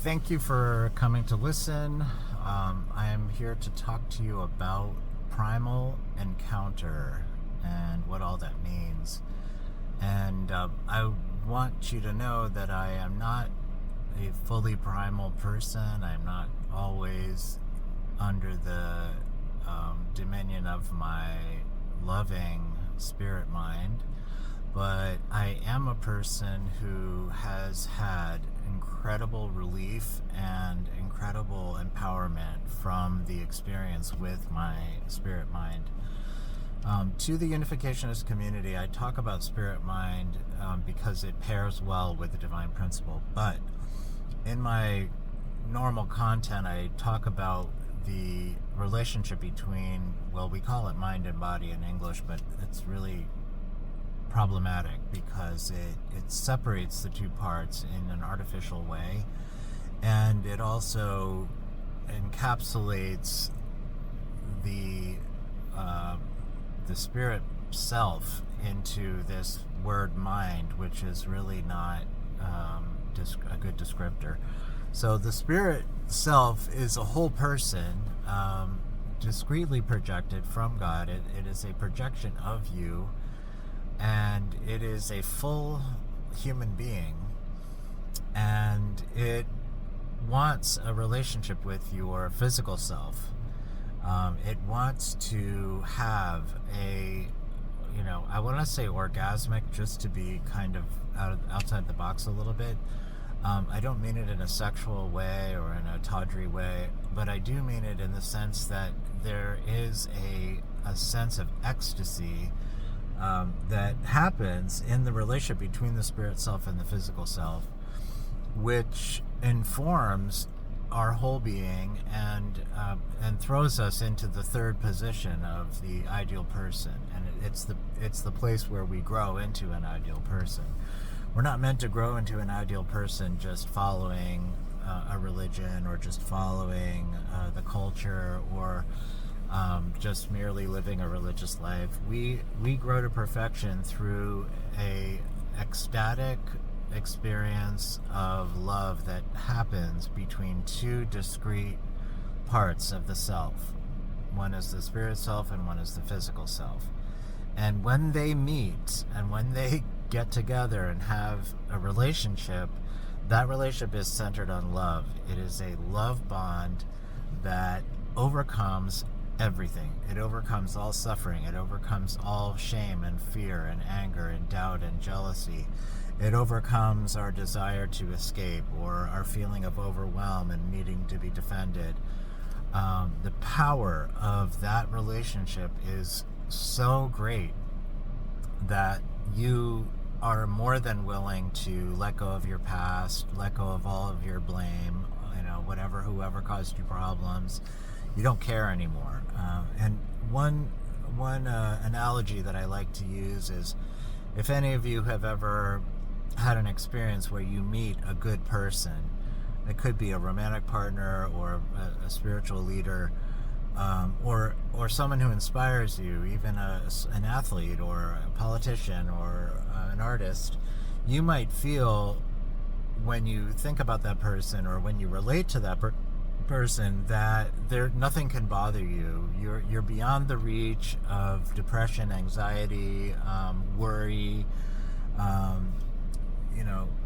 Thank you for coming to listen. I am here to talk to you about primal encounter and what all that means. And I want you to know that I am not a fully primal person. I'm not always under the dominion of my loving spirit mind, but I am a person who has had incredible relief and incredible empowerment from the experience with my spirit mind. To the unificationist community, I talk about spirit mind because it pairs well with the divine principle, but in my normal content, I talk about the relationship between, well, we call it mind and body in English, but it's really problematic because it separates the two parts in an artificial way, and it also encapsulates the spirit self into this word mind, which is really not a good descriptor. So the spirit self is a whole person, discreetly projected from God. It is a projection of you, and it is a full human being, and it wants a relationship with your physical self. It wants to have I want to say orgasmic, just to be kind of outside the box a little bit. I don't mean it in a sexual way or in a tawdry way, but I do mean it in the sense that there is a sense of ecstasy that happens in the relationship between the spirit self and the physical self, which informs our whole being and throws us into the third position of the ideal person, and it's the place where we grow into an ideal person. We're not meant to grow into an ideal person just following a religion, or just following the culture, or just merely living a religious life. We grow to perfection through a ecstatic experience of love that happens between two discrete parts of the self. One is the spirit self and one is the physical self. And when they meet and when they get together and have a relationship, that relationship is centered on love. It is a love bond that overcomes everything. It overcomes all suffering. It overcomes all shame and fear and anger and doubt and jealousy. It overcomes our desire to escape or our feeling of overwhelm and needing to be defended. The power of that relationship is so great that you are more than willing to let go of your past, let go of all of your blame, whoever caused you problems. You don't care anymore. And one analogy that I like to use is, if any of you have ever had an experience where you meet a good person, it could be a romantic partner or a spiritual leader, or someone who inspires you, even an athlete or a politician or an artist, you might feel, when you think about that person or when you relate to that person, that nothing can bother you. You're beyond the reach of depression, anxiety, worry,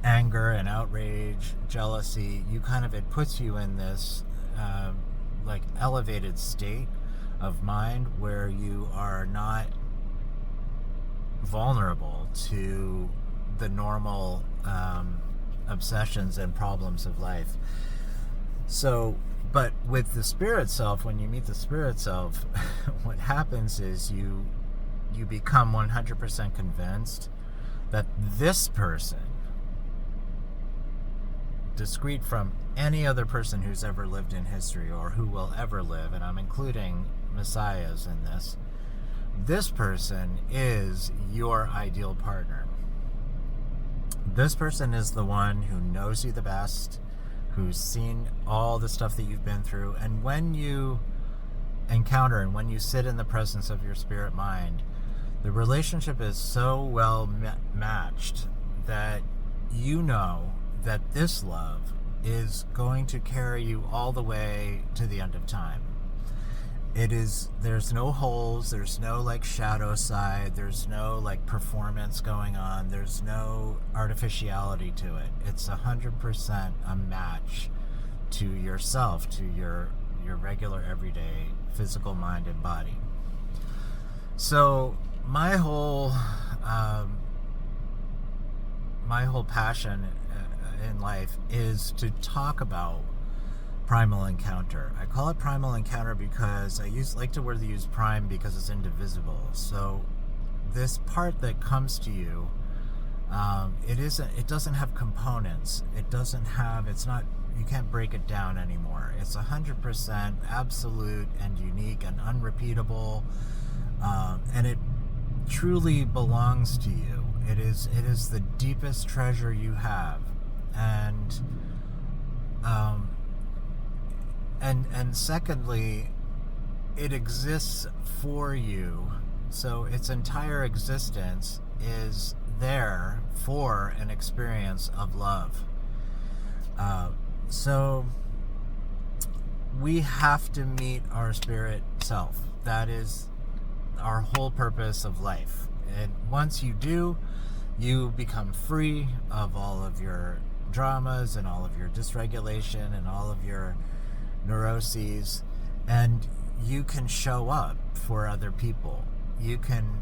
anger and outrage, jealousy. It puts you in this elevated state of mind where you are not vulnerable to the normal obsessions and problems of life. So, but with the spirit self, when you meet the spirit self, what happens is you become 100% convinced that this person, discrete from any other person who's ever lived in history or who will ever live, and I'm including messiahs in this person is your ideal partner. This person is the one who knows you the best, who's seen all the stuff that you've been through, and when you encounter and when you sit in the presence of your spirit mind, the relationship is so well matched that you know that this love is going to carry you all the way to the end of time. There's no holes, there's no like shadow side, there's no like performance going on, there's no artificiality to it. It's 100% a match to yourself, to your regular everyday physical mind and body. So my whole passion in life is to talk about primal encounter. I call it primal encounter because I like to use prime because it's indivisible. So this part that comes to you, it doesn't have components. You can't break it down anymore. It's 100% absolute and unique and unrepeatable, and it truly belongs to you. It is the deepest treasure you have, and secondly, it exists for you. So its entire existence is there for an experience of love. So we have to meet our spirit self. That is our whole purpose of life. And once you do, you become free of all of your dramas and all of your dysregulation and all of your neuroses, and you can show up for other people. You can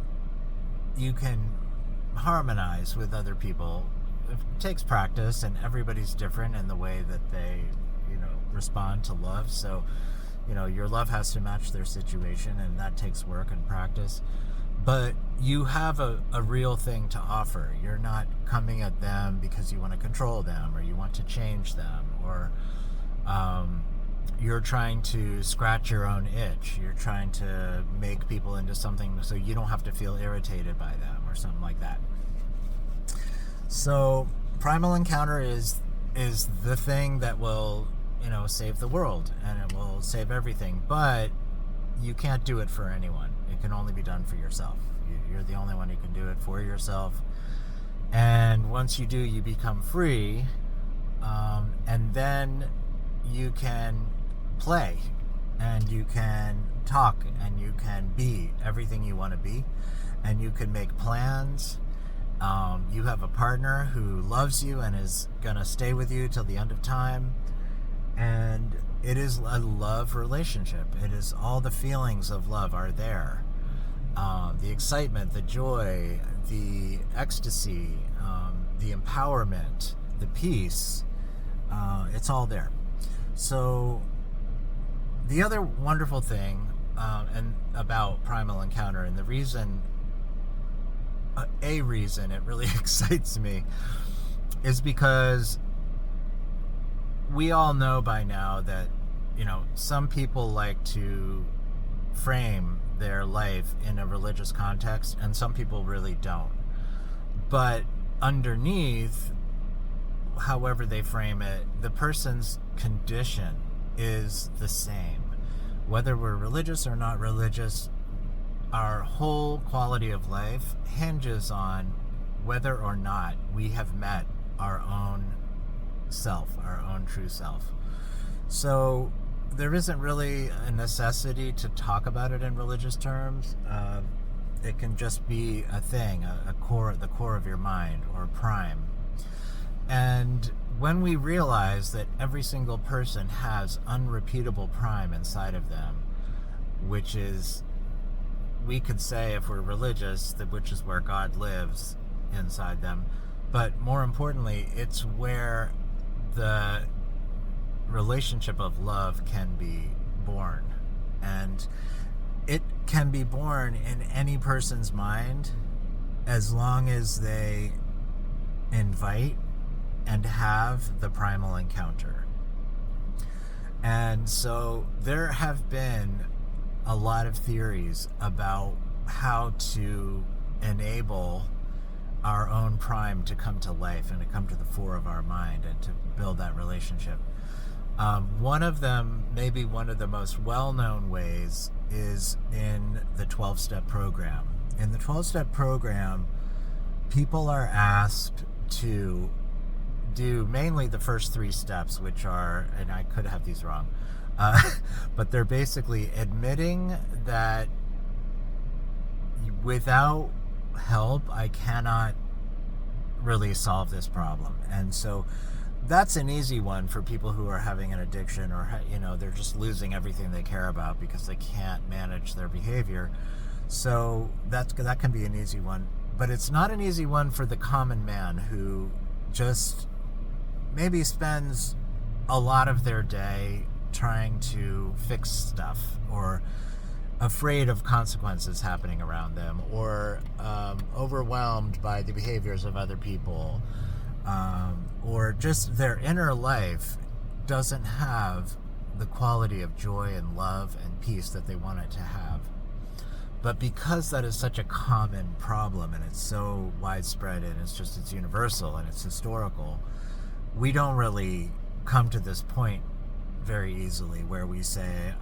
harmonize with other people. It takes practice, and everybody's different in the way that they respond to love. So your love has to match their situation, and that takes work and practice. But you have a real thing to offer. You're not coming at them because you want to control them or you want to change them, or you're trying to scratch your own itch. You're trying to make people into something so you don't have to feel irritated by them or something like that. So primal encounter is the thing that will save the world, and it will save everything, but you can't do it for anyone. It can only be done for yourself. You're the only one who can do it for yourself, and once you do, you become free, and then you can play, and you can talk, and you can be everything you want to be, and you can make plans. You have a partner who loves you and is gonna stay with you till the end of time, and it is a love relationship. It is all the feelings of love are there. The excitement, the joy, the ecstasy, the empowerment, the peace, it's all there. So the other wonderful thing about Primal Encounter, and the reason it really excites me, is because we all know by now that some people like to frame their life in a religious context, and some people really don't. But underneath, however they frame it, the person's condition is the same. Whether we're religious or not religious, our whole quality of life hinges on whether or not we have met our own self, our own true self. So there isn't really a necessity to talk about it in religious terms. It can just be a thing, the core of your mind, or prime. And when we realize that every single person has unrepeatable prime inside of them, which is, we could say, if we're religious, which is where God lives inside them, but more importantly, it's where the relationship of love can be born. And it can be born in any person's mind as long as they invite and have the primal encounter. And so there have been a lot of theories about how to enable our own prime to come to life and to come to the fore of our mind and to build that relationship. One of them, maybe one of the most well-known ways, is in the 12-step program. In the 12-step program, people are asked to do mainly the first 3 steps, which are, and I could have these wrong, but they're basically admitting that without help, I cannot really solve this problem. And so that's an easy one for people who are having an addiction, or they're just losing everything they care about because they can't manage their behavior. So that can be an easy one, but it's not an easy one for the common man who just maybe spends a lot of their day trying to fix stuff, or afraid of consequences happening around them, or overwhelmed by the behaviors of other people, or just their inner life doesn't have the quality of joy and love and peace that they want it to have. But because that is such a common problem, and it's so widespread, and it's universal, and it's historical, we don't really come to this point very easily where we say,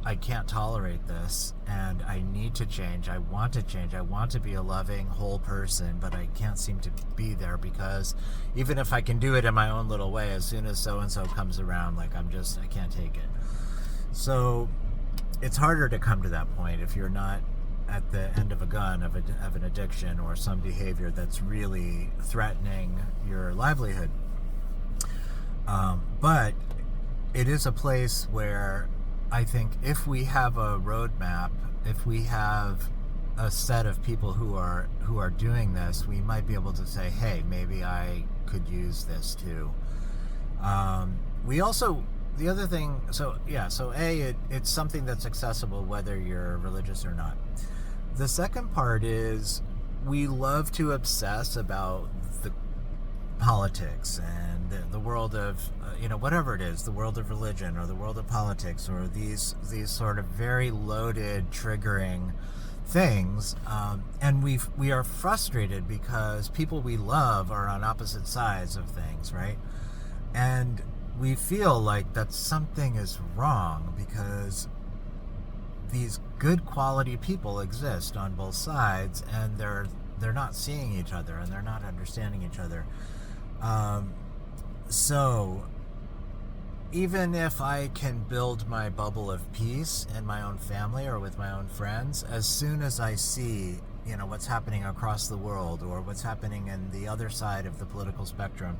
I can't tolerate this, and I need to change. I want to change. I want to be a loving, whole person, but I can't seem to be there, because even if I can do it in my own little way, as soon as so-and-so comes around, I can't take it. So it's harder to come to that point if you're not at the end of a gun of an addiction or some behavior that's really threatening your livelihood. But it is a place where I think if we have a roadmap, if we have a set of people who are doing this, we might be able to say, hey, maybe I could use this too. We also, the other thing, it's something that's accessible whether you're religious or not. The second part is we love to obsess about the politics and the world of whatever it is, the world of religion or the world of politics, or these sort of very loaded, triggering things, and we are frustrated because people we love are on opposite sides of things, right? And we feel like that something is wrong because these good quality people exist on both sides, and they're not seeing each other, and they're not understanding each other. So even if I can build my bubble of peace in my own family or with my own friends, as soon as I see, what's happening across the world or what's happening in the other side of the political spectrum,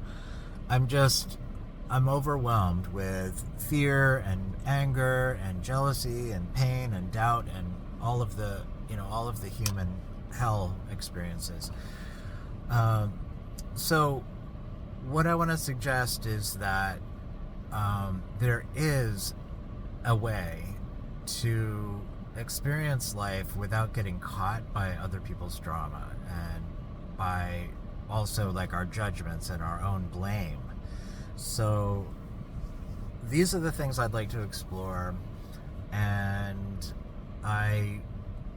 I'm overwhelmed with fear and anger and jealousy and pain and doubt and all of the human hell experiences. So what I want to suggest is that there is a way to experience life without getting caught by other people's drama, and by also our judgments and our own blame. So these are the things I'd like to explore, and I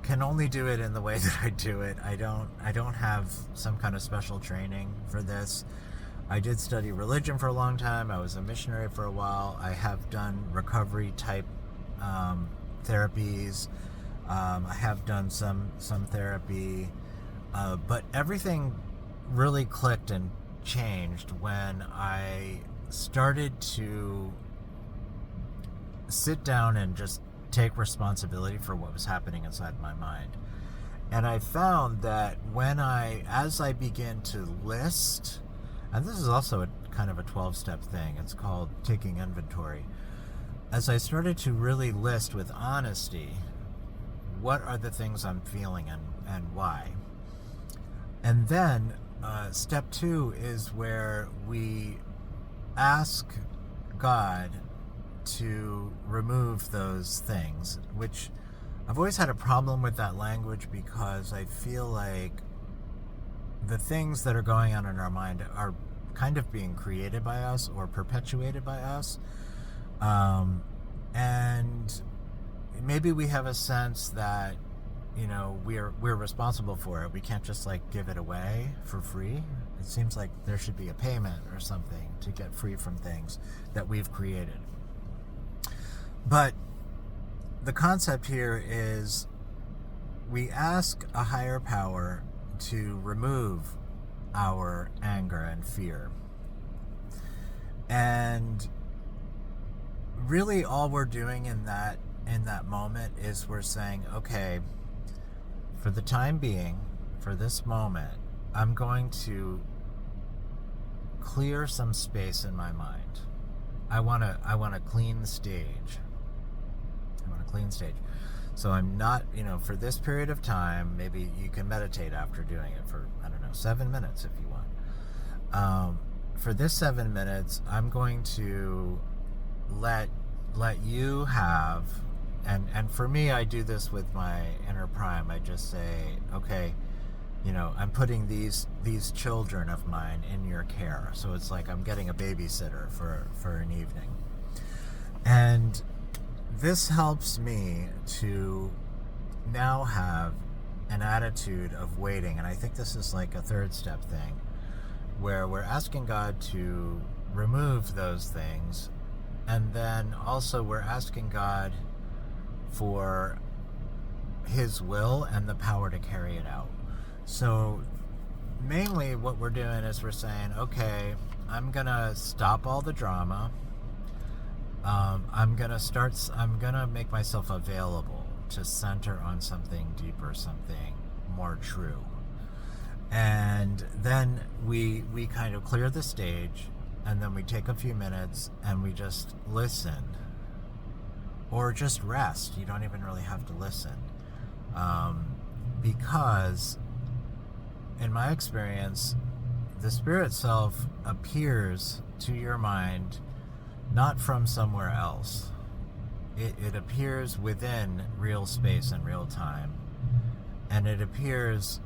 can only do it in the way that I do it. I don't have some kind of special training for this. I did study religion for a long time. I was a missionary for a while. I have done recovery type therapies. I have done some therapy, but everything really clicked and changed when I started to sit down and just take responsibility for what was happening inside my mind. And I found that as I began to list, and this is also a kind of a 12-step thing, it's called taking inventory. As I started to really list with honesty, what are the things I'm feeling and why? And then step 2 is where we ask God to remove those things, which I've always had a problem with that language, because I feel like the things that are going on in our mind are kind of being created by us or perpetuated by us. And maybe we have a sense that, we're responsible for it. We can't just give it away for free. It seems like there should be a payment or something to get free from things that we've created. But the concept here is we ask a higher power to remove our anger and fear. And really all we're doing in that moment is we're saying, okay, for the time being, for this moment, I'm going to clear some space in my mind. I want to clean the stage. I want to clean stage. So I'm not, for this period of time, maybe you can meditate after doing it for, 7 minutes if you want. For this 7 minutes, I'm going to let you have, and for me, I do this with my inner prime. I just say, okay, I'm putting these children of mine in your care. So it's like I'm getting a babysitter for an evening. And this helps me to now have an attitude of waiting. And I think this is like a third step thing, where we're asking God to remove those things. And then also we're asking God for his will and the power to carry it out. So mainly what we're doing is we're saying, okay, I'm going to stop all the drama. I'm going to make myself available to center on something deeper, something more true. And then we kind of clear the stage, and then we take a few minutes and we just listen. Or just rest. You don't even really have to listen. Because in my experience, the spirit self appears to your mind not from somewhere else. It appears within real space and real time. And it appears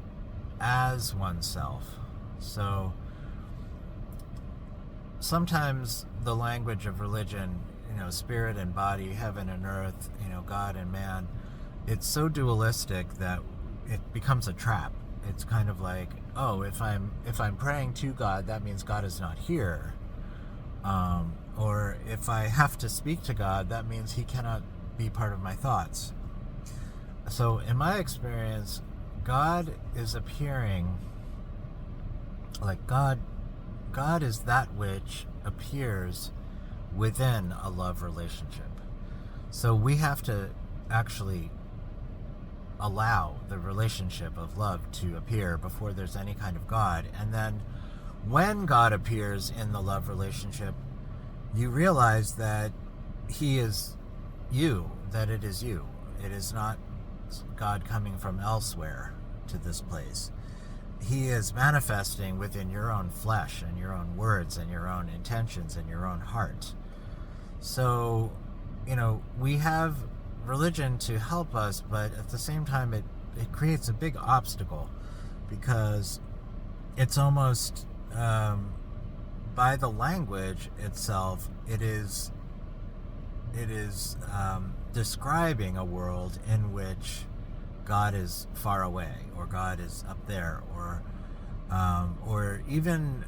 as oneself. So sometimes the language of religion, spirit and body, heaven and earth, God and man, it's so dualistic that it becomes a trap. It's kind of like, oh, if I'm praying to God, that means God is not here. Or if I have to speak to God, that means he cannot be part of my thoughts. So in my experience, God is appearing like God is that which appears within a love relationship. So we have to actually allow the relationship of love to appear before there's any kind of God. And then when God appears in the love relationship, you realize that he is you, that it is you. It is not God coming from elsewhere to this place. He is manifesting within your own flesh and your own words and your own intentions and your own heart. So, we have religion to help us, but at the same time it creates a big obstacle, because it's almost by the language itself, it is describing a world in which God is far away, or God is up there, or even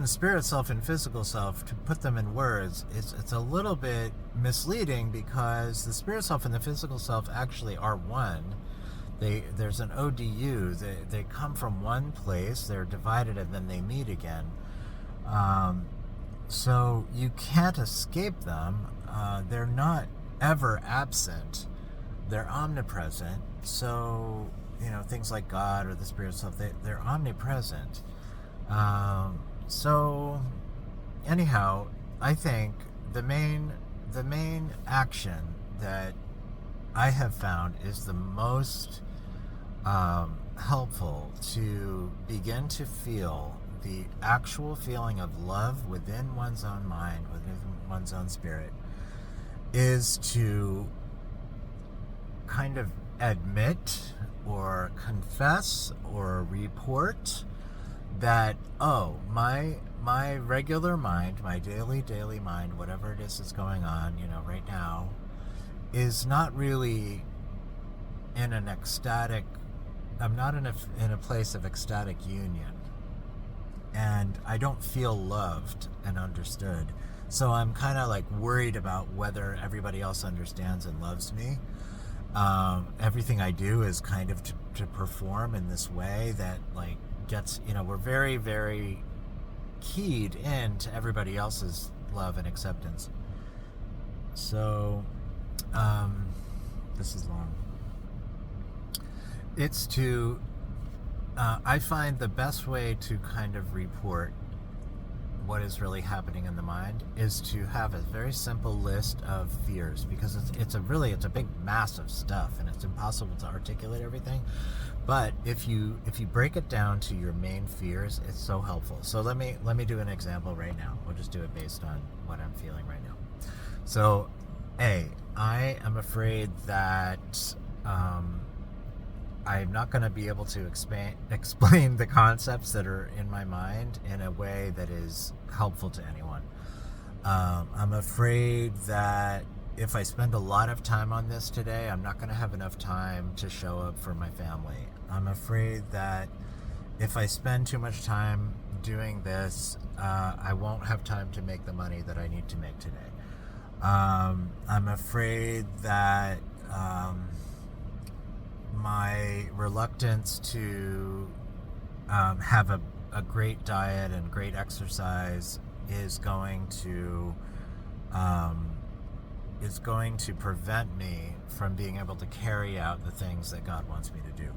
spirit self and physical self. To put them in words, it's a little bit misleading, because the spirit self and the physical self actually are one. There's an ODU. They come from one place. They're divided and then they meet again. So you can't escape them. They're not ever absent. They're omnipresent. So, things like God or the spirit self, they're omnipresent. So anyhow, I think the main action that I have found is the most helpful to begin to feel the actual feeling of love within one's own mind, within one's own spirit, is to kind of admit or confess or report that, oh, my regular mind, my daily mind, whatever it is that's going on, right now, is not really in an ecstatic, I'm not in a place of ecstatic union. And I don't feel loved and understood. So I'm kind of like worried about whether everybody else understands and loves me. Everything I do is kind of to perform in this way that like gets, we're very, very keyed into everybody else's love and acceptance. So, this is long. It's to, I find the best way to kind of report what is really happening in the mind is to have a very simple list of fears, because it's a big mass of stuff and it's impossible to articulate everything. But if you break it down to your main fears, it's so helpful. So let me do an example right now. We'll just do it based on what I'm feeling right now. So, I am afraid that I'm not going to be able to explain the concepts that are in my mind in a way that is helpful to anyone. I'm afraid that if I spend a lot of time on this today, I'm not going to have enough time to show up for my family. I'm afraid that if I spend too much time doing this, I won't have time to make the money that I need to make today. I'm afraid that my reluctance to have a great diet and great exercise is going to prevent me from being able to carry out the things that God wants me to do.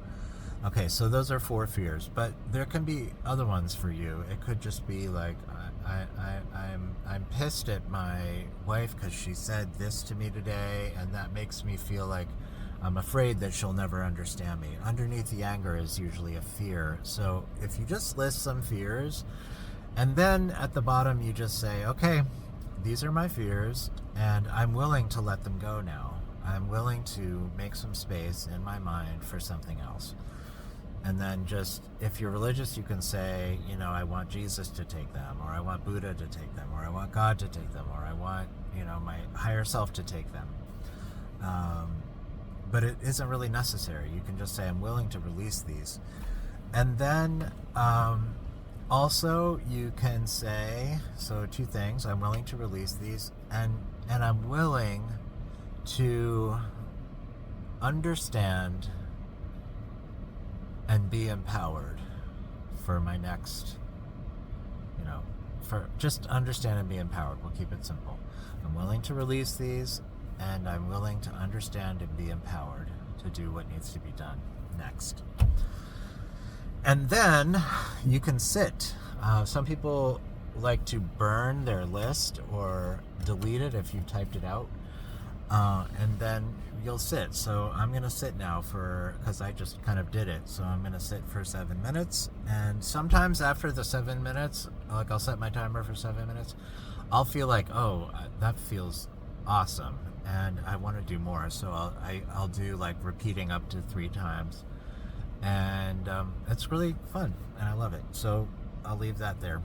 Okay, so those are 4 fears, but there can be other ones for you. It could just be like, I'm pissed at my wife because she said this to me today, and that makes me feel like I'm afraid that she'll never understand me. Underneath the anger is usually a fear. So if you just list some fears, and then at the bottom you just say, okay, these are my fears, and I'm willing to let them go now. I'm willing to make some space in my mind for something else. And then just, if you're religious, you can say, I want Jesus to take them, or I want Buddha to take them, or I want God to take them, or I want, my higher self to take them. But it isn't really necessary. You can just say, I'm willing to release these. And then also you can say, so 2 things, I'm willing to release these, and I'm willing to understand and be empowered for my next, for just understand and be empowered. We'll keep it simple. I'm willing to release these, and I'm willing to understand and be empowered to do what needs to be done next. And then you can sit. Some people like to burn their list or delete it if you typed it out. And then you'll sit. So I'm going to sit now because I just kind of did it. So I'm going to sit for 7 minutes. And sometimes after the 7 minutes, like I'll set my timer for 7 minutes, I'll feel like, oh, that feels awesome, and I want to do more. So I'll do like repeating up to 3 times. And it's really fun, and I love it. So I'll leave that there.